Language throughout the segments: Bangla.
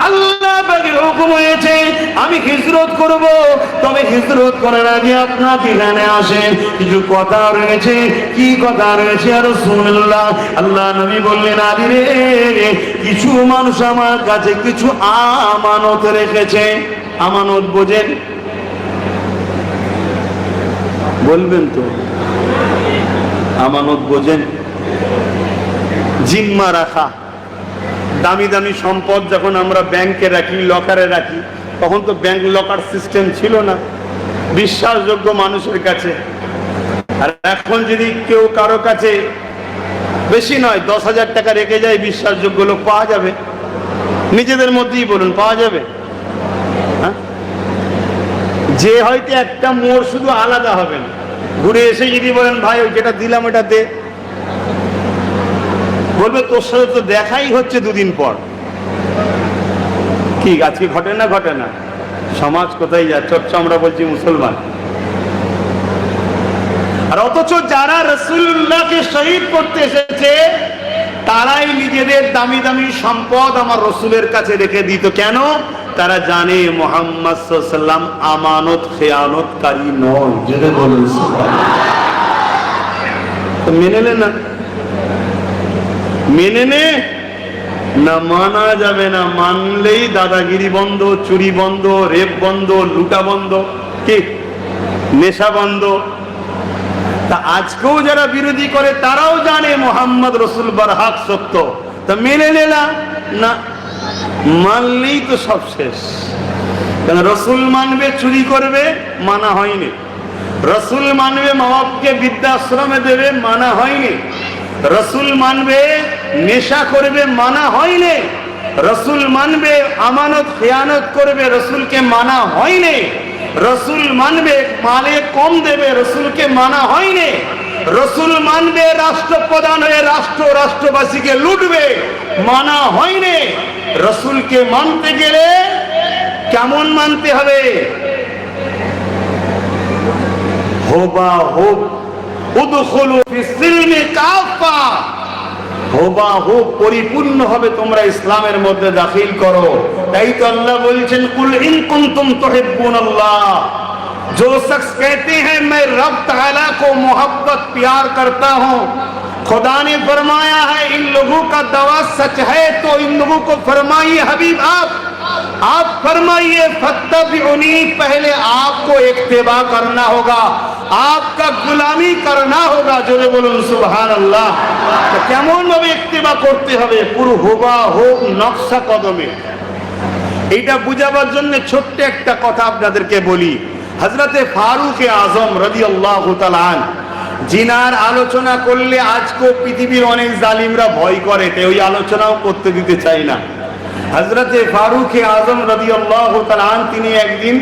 আল্লাহ পাকের হুকুম হয়েছে আমি হিজরত করব, তবে হিজরত করার আগে আপনাকে এখানে আসেন, কিছু কথা রয়েছে। কি কথা রয়েছে? আর রাসূলুল্লাহ, আল্লাহ নবী বললেন, আলী রে, কিছু মানুষ আমার কাছে কিছু আমানত রেখেছে। আমানত বোঝেন? বলবেন তো? আমানত বোঝেন? জিম্মা রাখা। দামি দামি সম্পদ যখন আমরা ব্যাংকে রাখি, লকারে রাখি, তখন তো ব্যাংক লকার সিস্টেম ছিল না বিশ্বাসযোগ্য মানুষের কাছে। আর এখন যদি কেউ কারো কাছে বেশি নয় 10,000 টাকা রেখে যায়, বিশ্বাসযোগ্য লোক পাওয়া যাবে? নিজেদের মধ্যেই বলুন, পাওয়া যাবে? হ্যাঁ, যে হয়তো একটা মোড় শুধু আলাদা হবে না, ঘুরে এসে যদি বলেন ভাই ওই যেটা দিলাম এটা দে, বলবে তোর সাথে তো দেখাই হচ্ছে দুদিন পর। কি আজকে ঘটে না? ঘটে না? সমাজ কোথায় যাচ্ছে? আমরা বলছি মুসলমান, আর অথচ যারা রাসূলুল্লাহকে শহীদ করতে এসেছে তারাই নিজেদের দামি দামি সম্পদ আমার রসুলের কাছে রেখে দিত। কেন? তারা জানে মুহাম্মদ সাল্লাল্লাহু আলাইহি ওয়াসাল্লাম আমানত খেয়ানতকারী নন। যেটা বলুন সুবহানাল্লাহ। মেনে নে না, মেনে নে না, মানা যাবে না। মানলেই দাদাগিরি বন্ধ, চুরি বন্ধ, রেপ বন্ধ, লুটা বন্ধ, কি নেশা বন্ধ। তা আজকেও যারা বিরোধী করে তারাও জানে মোহাম্মদ রসুল বারহাক সত্য, তা মেনে নিলাম না, মানলেই তো সব শেষ। কেন? রসুল মানবে চুরি করবে, মানা হয়নি। রসুল মানবে মা বাপকে বৃদ্ধাশ্রমে দেবে, মানা হয়নি। রসুল মানবে নেশা করবে, মানা হয়নি। রসুল মানবে আমানত খেয়ানত করবে, রসুলকে মানা হয়নি। রসুল মানবে মালে কম দেবে, রসুলকে মানা হয়নি। রসুল মানবে রাষ্ট্রপ্রধান হয়ে রাষ্ট্রবাসীকে লুটবে, মানা হয়নি। রসুলকে মানতে গেলে কেমন মানতে হবে? হোবা হোক উদখুলু ফিস-সিলমি কাফা, হোবা হোক পরিপূর্ণ হবে তোমরা ইসলামের মধ্যে দাখিল করো। তাই তো আল্লাহ বলছেন, কুল ইন কুনতুম তুহিব্বুনাল্লাহ, जो शख्स कहते हैं मैं रब ताला को मोहब्बत प्यार करता हूँ, खुदा ने फरमाया है इन लोगों का दावा सच है, तो इन लोगों को फरमाइए हबीब आप फरमाइए फत्तबिउनी, पहले आपको इत्तिबा करना होगा, आपका गुलामी करना होगा। जोरे बोलुन सुभान अल्लाह। तो केमन भाবে इत्तिबा করতে হবে? পুরো হুবহু নকশা কদমে। এটা বুঝাবার জন্য ছোট্ট একটা কথা আপনাদেরকে বলি। হযরতে ফারুক আযম রাদিয়াল্লাহু তাআলা আনহু, জিনার আলোচনা করলে আজকে পৃথিবীর অনেক জালিমরা ভয় করে, তাই ওই আলোচনাও করতে দিতে চাই না। হযরতে ফারুক আযম রাদিয়াল্লাহু তাআলা আনহু তিনি একদিন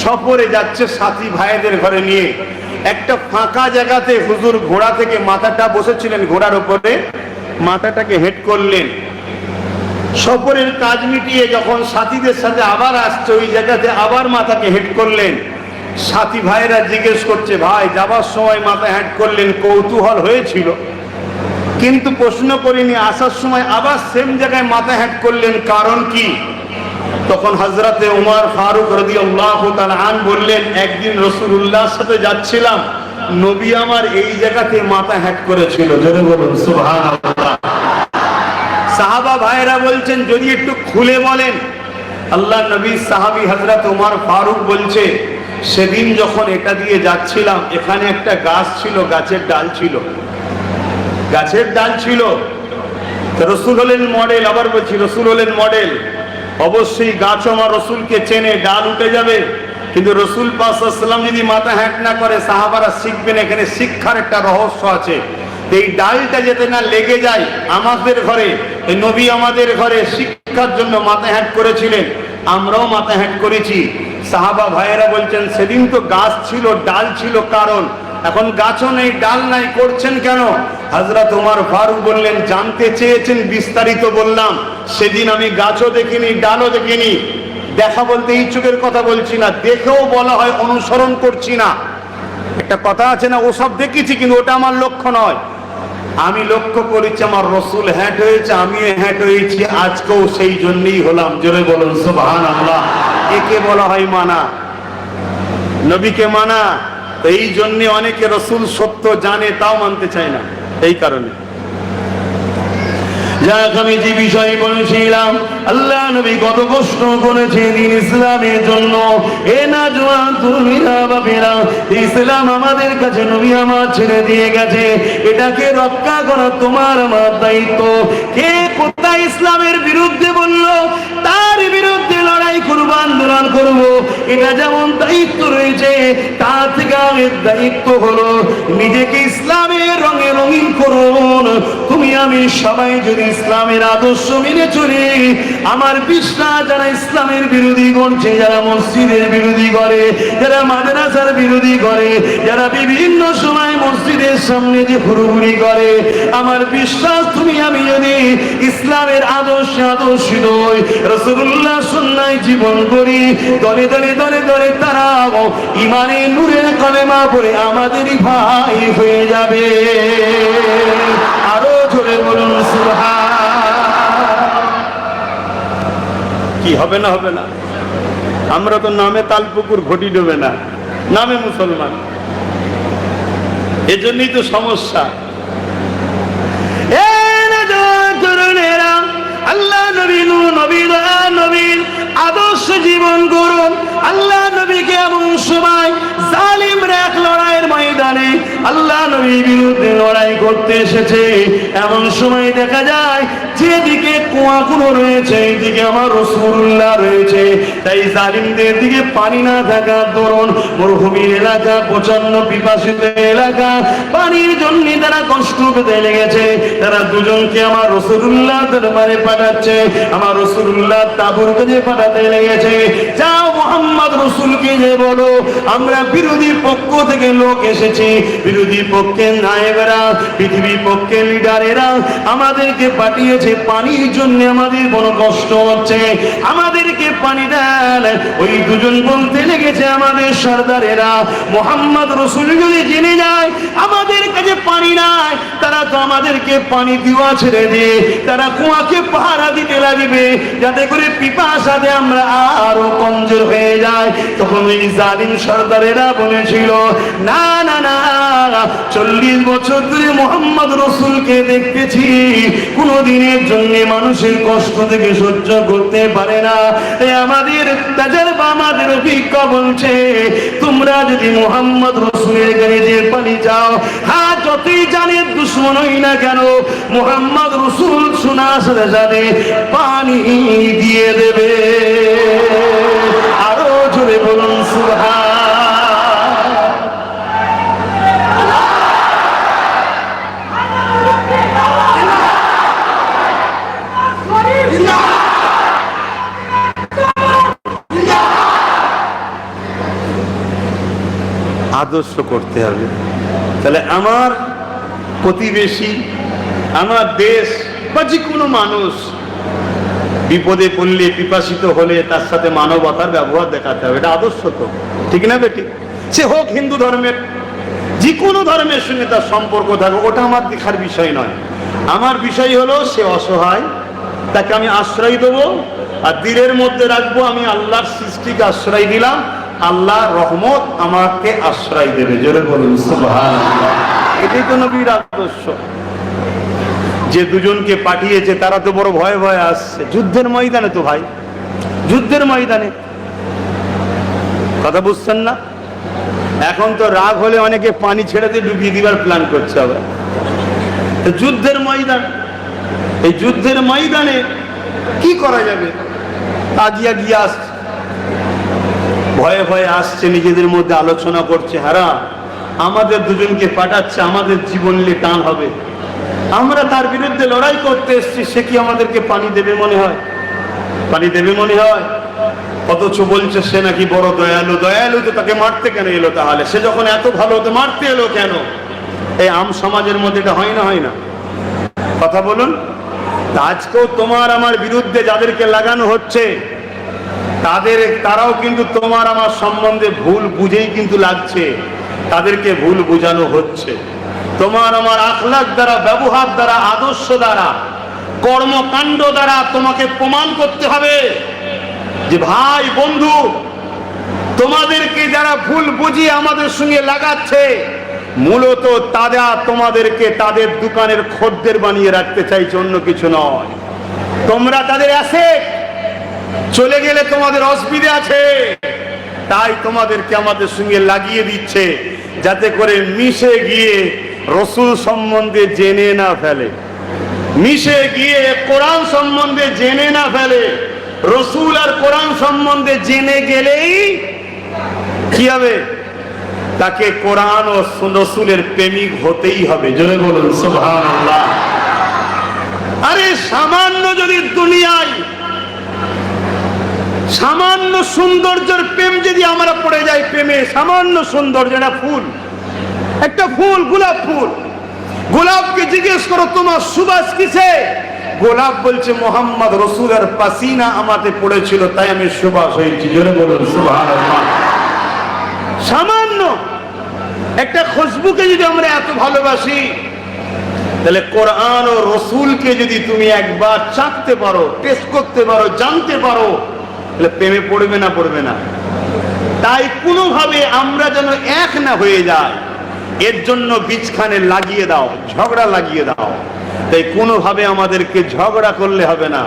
সফরে যাচ্ছে সাথী ভাইদের ঘরে নিয়ে। একটা ফাঁকা জায়গাতে হুজুর ঘোড়া থেকে মাথাটা বসেছিলেন, ঘোড়ার উপরে মাথাটাকে হেঁট করলেন। সফরের কাজ মিটিয়ে যখন সাথীদের সাথে আবার আসছে, ওই জায়গাতে আবার মাথাকে হেঁট করলেন। সাথী ভাইরা জিজ্ঞেস করছে, ভাই যাবার সময় মাথা হেঁট করলেন, কৌতূহল হয়েছিল কিন্তু প্রশ্ন করিনি, আসার সময় আবার সেম জায়গায় মাথা হেঁট করলেন, কারণ কি? তখন হযরতে উমর ফারুক রাদিয়াল্লাহু তাআলা আনহু বললেন, একদিন রাসূলুল্লাহর সাথে যাচ্ছিলাম, নবী আমার এই জায়গাতে মাথা হেঁট করেছিল। জোরে বলুন সুবহানাল্লাহ। সাহাবা ভাইরা বলছেন, যদি একটু খুলে বলেন। আল্লাহ নবী সাহাবী হযরত উমর ফারুক বলছে, সেদিন যখন এটা দিয়ে যাচ্ছিলাম, এখানে একটা গাছ ছিল, গাছের ডাল ছিল, গাছের ডাল ছিল। রসুল হলেন মডেল, আবার বলছি রসুল হলেন মডেল। অবশ্যই গাছ আমার রসুলকে চেনে, ডাল উঠে যাবে, কিন্তু রসুল পাক সাল্লাল্লাহু আলাইহি ওয়াসাল্লাম যদি মাথা হ্যাট না করে, সাহাবারা শিখবেন এখানে শিক্ষার একটা রহস্য আছে। এই ডালটা যাতে না লেগে যায় আমাদের ঘরে, এই নবী আমাদের ঘরে শিক্ষার জন্য মাথা হ্যাট করেছিলেন, আমরাও মাথা হ্যাট করেছি। সাহাবা ভাইয়েরা বলছেন, সেদিন তো গাছ ছিল, ডাল ছিল, কারণ এখন গাছও নেই, ডাল নাই, করছেন কেন? হযরত উমর ফারুক বললেন, জানতে চেয়েছেন, বিস্তারিত বললাম। সেদিন আমি গাছও দেখিনি, ডালও দেখিনি। দেখা বলতে এই চোখের কথা বলছি না, দেখেও বলা হয় অনুসরণ করছি না। একটা কথা আছে না, ওসব দেখেছি কিন্তু ওটা আমার লক্ষ্য নয়। আমি লক্ষ্য করেছি আমার রসুল হ্যাট হয়েছে, আমিও হ্যাট হয়েছি, আজকেও সেই জন্যই হলাম। জোরে বলুন সুবহানাল্লাহ। একে বলা হয় মানা, নবীকে মানা। এই জন্য অনেকে রসুল সত্য জানে তাও মানতে চায় না, এই কারণে। যাক, আমি যে বিষয় বলছিলাম, আল্লাহ নবী কত কষ্ট করেছে দিন ইসলামের জন্য। এ না জওয়ান তুমি না বাপেরা, ইসলাম আমাদের কাছে নবী আমার ছেড়ে দিয়ে গেছে, এটাকে রক্ষা করা তোমার আমার দায়িত্ব। কে কোথায় ইসলামের বিরুদ্ধে বললো তার বিরুদ্ধে লড়াই করব, আন্দোলন করব, এটা যেমন দায়িত্ব রয়েছে, তার থেকে আগের দায়িত্ব হলো নিজেকে ইসলামের রঙে রঙিন করুন। তুমি আমি সবাই যদি ইসলামের আদর্শ মেনে চলি, আমার বিশ্বাস যারা ইসলামের বিরোধী করছে, যারা মসজিদের বিরোধী করে, যারা মাদ্রাসার বিরোধী করে, যারা বিভিন্ন সময় মসজিদের সামনে যে ঘুরঘুরি করে, আমার বিশ্বাস তুমি আমি যদি ইসলামের আদর্শে আদর্শিত হই, রাসূলুল্লাহ সুন্নাহয় জীবন করি, দলে দলে দলে দলে তারা ইমানের নূরের কলেমা পড়ে আমাদেরই ভাই হয়ে যাবে। আরো জোরে বলুন সুবহান। কি হবে না হবে না? আমরা তো নামে তালপুকুর ঘটি ডোবে না, নামে মুসলমান, এজন্যই তো সমস্যা। আল্লাহ নবী নবীর আদর্শ জীবন করুন। আল্লাহ নবীকে এমন সময় জালিমরা এক লড়াইয়ের ময়দানে আল্লাহ নবীর বিরুদ্ধে লড়াই করতে এসেছে, এমন সময় দেখা যায় যেদিকে কুয়াগুলো রয়েছে এইদিকে আমার রাসূলুল্লাহ রয়েছে। তাই জালিমদের দিকে পানি না থাকার দরুন, মরুভূমির এলাকা, প্রচন্ড পিপাসিত এলাকা, পানির জন্য তারা কষ্ট পেতে লেগেছে। তারা দুজনকে আমার রাসূলুল্লাহ দরবারে পাঠাচ্ছে, আমার রাসূলুল্লাহ তাবুর কাছে পাঠাতে লেগেছে। যাও মুহাম্মদ রাসূলকে যে বলো আমরা বিরোধী পক্ষ থেকে লোক এসেছি, বিরোধী পক্ষের নায়েবরা, পৃথিবী পক্ষের লিডারেরা আমাদেরকে পাঠিয়েছে পানির জন্য, আমাদের বড় কষ্ট হচ্ছে, আমাদেরকে পানি দেন। ওই দুজন বলতে লেগেছে আমাদের সর্দারেরা, মুহাম্মদ রাসূল যদি জেনে যায় আমাদের কাছে পানি নাই, তারা তো আমাদেরকে পানি দেওয়া ছেড়ে দিয়ে তারা কুয়াকে পাহারা দিতে লাগবে, যাতে করে পিপাসাতে আমরা আরো কমজোর হয়ে যায়। তখন ওই জালিম সর্দারেরা বলেছিল না না না, 40 বছর ধরে মুহাম্মদ রাসূলকে দেখতেছি কোনো দিনের জন্য মানুষের কষ্ট থেকে সহ্য করতে পারে না। আমাদের তাজরবা, আমাদের অভিজ্ঞতা বলছে তোমরা যদি মুহাম্মদ রাসূলের কাছে যে পানি চাও, হ্যাঁ যতই জানের দুশমন হই না কেন, মুহাম্মদ রাসূল শোনার সাথে সাথে পানি দিয়ে দেবে। আরো জোরে বলুন সুবহান। আদর্শ করতে হবে। তাহলে আমার প্রতিবেশী, আমার দেশ বা যে কোনো মানুষ বিপদে পড়লে, পিপাসিত হলে তার সাথে মানবতার ব্যবহার দেখাতে হবে, এটা আদর্শ তো, ঠিক না বেটি? সে হোক হিন্দু ধর্মের, যে কোনো ধর্মের সঙ্গে তার সম্পর্ক থাকবে, ওটা আমার দেখার বিষয় নয়। আমার বিষয় হলো সে অসহায়, তাকে আমি আশ্রয় দেবো, আর দিলের মধ্যে রাখবো আমি আল্লাহর সৃষ্টিকে আশ্রয় দিলাম, আল্লাহর রহমত আমাকে আশ্রয় দেবে। জোরে বলুন সুবহানাল্লাহ। এটাই তো নবীর আদর্শ। যে দুজনকে পাঠিয়েছে তারা তো বড় ভয়ে ভয়ে আসছে, যুদ্ধের ময়দানে তো ভাই, যুদ্ধের ময়দানে, কথা বুঝছেন না? এখন তো রাগ হলে অনেকে পানি ছেড়ে দিয়ে ডুবিয়ে দিবার প্ল্যান করছে আবার। যুদ্ধের ময়দান, এই যুদ্ধের ময়দানে কি করা যাবে? তাজিয়া গিয়ে আসছে, ভয়ে ভয়ে আসছে, নিজেদের মধ্যে আলোচনা করছে, হারা আমাদের দুজনকে পাঠাচ্ছে, আমাদের জীবন নিয়ে টান হবে, আমরা তার বিরুদ্ধে লড়াই করতে এসেছি, সে কি আমাদেরকে পানি দেবে মনে হয়? পানি দেবে মনে হয়? অথচ বলছে সে নাকি বড় দয়ালু। দয়ালু তো তাকে মারতে কেন এলো তাহলে? সে যখন এত ভালো হতো মারতে এলো কেন? এই আম সমাজের মধ্যে এটা হয় না, হয় না? কথা বলুন। আজকেও তোমার আমার বিরুদ্ধে যাদেরকে লাগানো হচ্ছে তারাও কিন্তু তোমার আমার সম্বন্ধে ভুল বুঝেই কিন্তু লাগছে, তাদেরকে ভুল বোঝানো হচ্ছে। তোমার আমার আখলাক দ্বারা, ব্যবহার দ্বারা, আদর্শ দ্বারা, কর্মকাণ্ড দ্বারা তোমাকে প্রমাণ করতে হবে যে ভাই বন্ধু, তোমাদেরকে যারা ভুল বুঝিয়ে আমাদের সঙ্গে লাগাচ্ছে, মূলত তারা তোমাদেরকে তাদের দোকানের খদ্দের বানিয়ে রাখতে চাইছে, অন্য কিছু নয়। তোমরা তাদের অ্যাসেট, চলে গেলে তোমাদের অসুবিধা আছে, তাই তোমাদেরকে আমাদের সঙ্গে লাগিয়ে দিচ্ছে, যাতে করে মিশে গিয়ে রসুল সম্বন্ধে জেনে না ফেলে, মিশে গিয়ে কোরআন সম্বন্ধে জেনে না ফেলে। রসুল আর কোরআন সম্বন্ধে জেনে গেলেই কি হবে? তাকে কোরআন ও রসুলের প্রেমিক হতেই হবে। জোরে বলুন সুবহানাল্লাহ। আরে সামান্য যদি দুনিয়ায় সামান্য সৌন্দর্যের প্রেম যদি আমরা পড়ে যাই, প্রেমে সামান্য সৌন্দর্য, একটা ফুল, গোলাপ ফুল, গোলাপকে জিজ্ঞেস করো তোমার সুবাস কিসে? গোলাপ বলছে মোহাম্মদ রসুলের পাসিনা আমাতে পড়েছিল, তাই আমি সুবাস হয়েছি। জোরে বলুন সুবহানাল্লাহ। সামান্য একটা খুশবুকে যদি আমরা এত ভালোবাসি, তাহলে কোরআন ও রসুলকে যদি তুমি একবার চাখতে পারো, টেস্ট করতে পারো, জানতে পারো, তাহলে প্রেমে পড়বে না? পড়বে না। তাই কোনোভাবে আমরা যেন এক না হয়ে যায়, এর জন্য বীজখানে লাগিয়ে দাও, ঝগড়া লাগিয়ে দাও। তাই কোনোভাবে আমাদেরকে ঝগড়া করলে হবে না,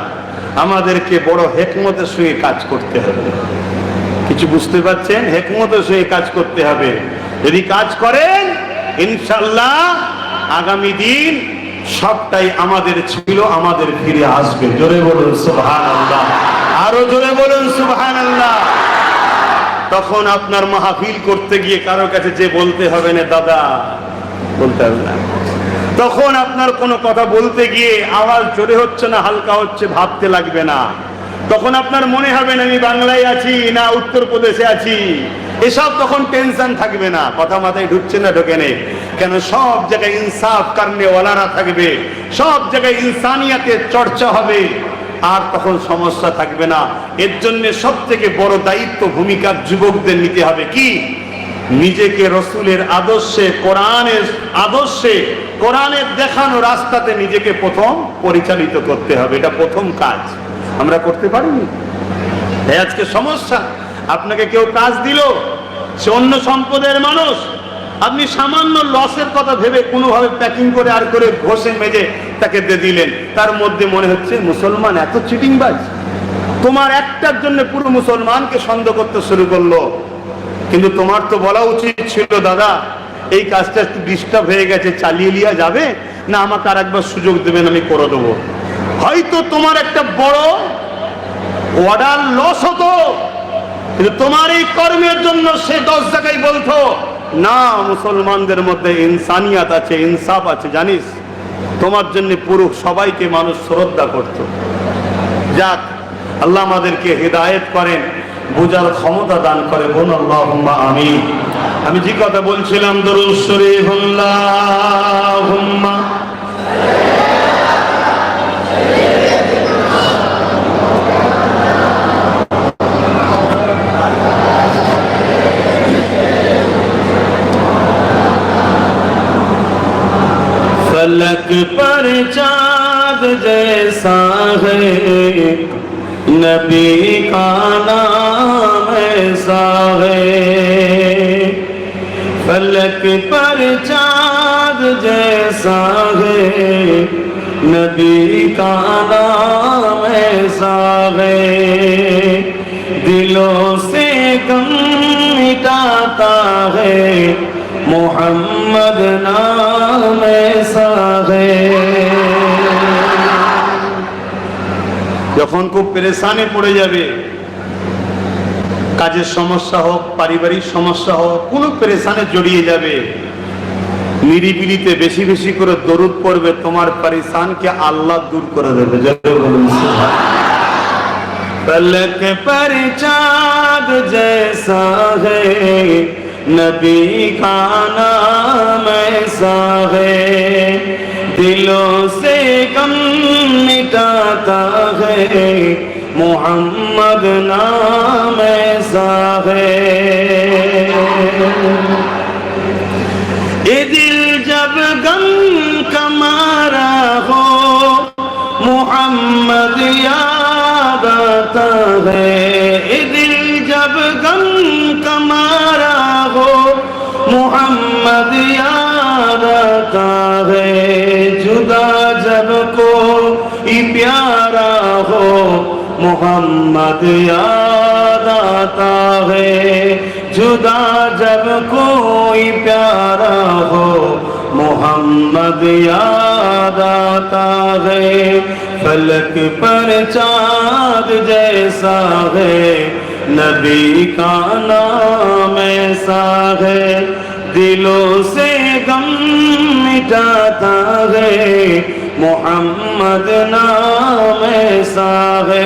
আমাদেরকে বড় হেকমতের সঙ্গে কাজ করতে হবে। কিছু বুঝতে পারছেন? হেকমতের সঙ্গে কাজ করতে হবে। যদি কাজ করেন, ইনশাআল্লাহ আগামী দিন সবটাই আমাদের ছিল, আমাদের ফিরে আসবে। জোরে বলুন সুবহানাল্লাহ, আরো জোরে বলুন সুবহানাল্লাহ। তখন আপনার মাহফিল করতে গিয়ে কারো কাছে যে বলতে হবে না দাদা, বলতে হবে না। তখন আপনার কোনো কথা বলতে গিয়ে আওয়াজ জোরে হচ্ছে না হালকা হচ্ছে ভাবতে লাগবে না। তখন আপনার মনে হবে না আমি বাংলায় আছি না উত্তরপ্রদেশে আছি, এসব তখন টেনশন থাকবে না। কথা মাথায় ঢুকছে না? ঢোকে নেই কেন? সব জায়গায় ইনসাফ করনে ওয়ালারা থাকবে, সব জায়গায় ইনসানিয়াতের চর্চা হবে, আর তখন সমস্যা থাকবে না। এর জন্য সব থেকে বড় দায়িত্ব ভূমিকা যুবকদের নিতে হবে। কি? নিজেকে রসুলের আদর্শে, কোরআনের আদর্শে, কোরআনের দেখানো রাস্তাতে নিজেকে প্রথম পরিচালিত করতে হবে। এটা প্রথম কাজ, আমরা করতে পারিনি। আজকে সমস্যা, আপনাকে কেউ কাজ দিল, সে অন্য সম্প্রদায়ের মানুষ, আপনি সামান্য লসের কথা ভেবে কোনোভাবে প্যাকিং করে আর করে ঘষে মেজে তাকে দিয়ে দিলেন। তার মধ্যে মনে হচ্ছে মুসলমান এত চিটিংবাজ, তোমার একটার জন্য পুরো মুসলমানকে সন্দেহ করতে শুরু করলো। কিন্তু তোমার তো বলা উচিত ছিল দাদা এই কাজটা একটু ডিস্টার্ব হয়ে গেছে, চালিয়ে লিয়া যাবে না, আমাকে আর একবার সুযোগ দেবেন, আমি করে দেবো। হয়তো তোমার একটা বড় অর্ডার লস হতো, কিন্তু তোমার এই কর্মের জন্য সে 10 জায়গায় বলতো না মুসলমানদের মধ্যে ইনসানিয়াত আছে, ইনসাফ আছে, জানিস তোমার জন্য পুরো সবাইকে মানুষ শ্রদ্ধা করত। যাক, আল্লাহ আমাদেরকে হেদায়েত করেন, বুঝার ক্ষমতা দান করে। বোন আল্লাহুম্মা আমিন। আমি যে কথা বলছিলাম, দরুদ শরীফ আল্লাহুম্মা फलक पर चाँद जैसा है, नबी का नाम ऐसा है। फलक पर चाँद जैसा है, नबी का नाम ऐसा है। दिलों से गम मिटाता है, मोहम्मद नाम ऐसा है। যখন খুব পেরেশানে পড়ে যাবে, কাজের সমস্যা হোক, পারিবারিক সমস্যা হোক, কোনো পেরেশানে জড়িয়ে যাবে, নিরিবিলিতে বেশি বেশি করে দরুদ পড়বে, তোমার পেরেশানকে আল্লাহ দূর করে দেবে। फलक पर चाँद जैसा है, नबी का नाम ऐसा है। दिलों से गम मिटाता है, मोहम्मद नाम ऐसा है। ये दिल जब मोहम्मद याद आता है, ये दिल जब गम का मारा हो, मोहम्मद याद आता है, जुदा जब कोई प्यारा हो, मोहम्मद याद आता है, जुदा जब कोई प्यारा हो, मोहम्मद याद आता है। फलक पर चाँद जैसा है, नबी का नाम ऐसा है, दिलों से गम मिटाता है, मोहम्मद नाम ऐसा है।